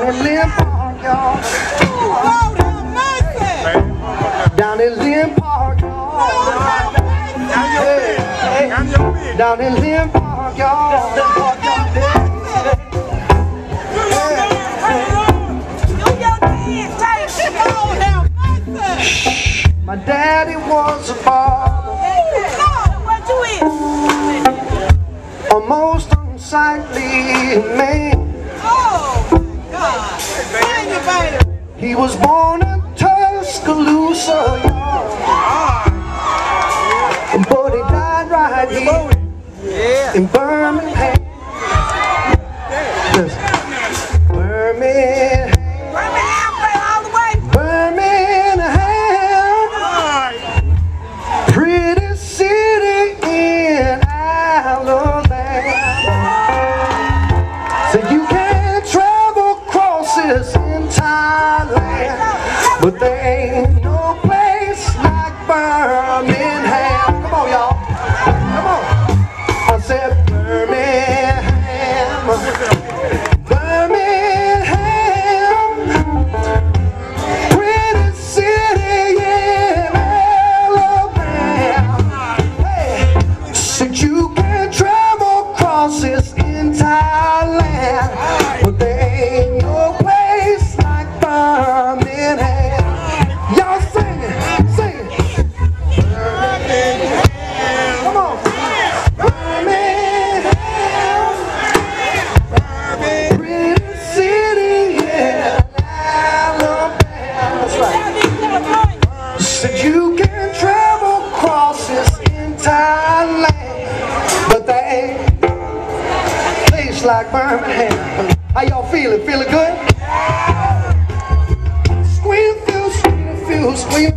in Lynn Park, y'all. Down in Lynn Park, y'all. Down in Lynn Park, y'all. My daddy was a father, a most unsightly man. He was born in Tuscaloosa, y'all, but he died right here in Birmingham. Birmingham. Pretty city in Alabama. So you can travel across this entire land, but there ain't no place like Birmingham. Come on, y'all. Come on. I said Birmingham. Birmingham. Pretty city in Alabama. Hey, said you can travel across this entire land, but there ain't no place like Birmingham. Y'all sing it, sing it. Birmingham. Come on. Birmingham. Pretty city in Alabama. That's right. Said you can travel across this entire land, but there ain't a place like Birmingham. How y'all feeling? Feeling good? Squeal, feel, squeal, feel, squeal.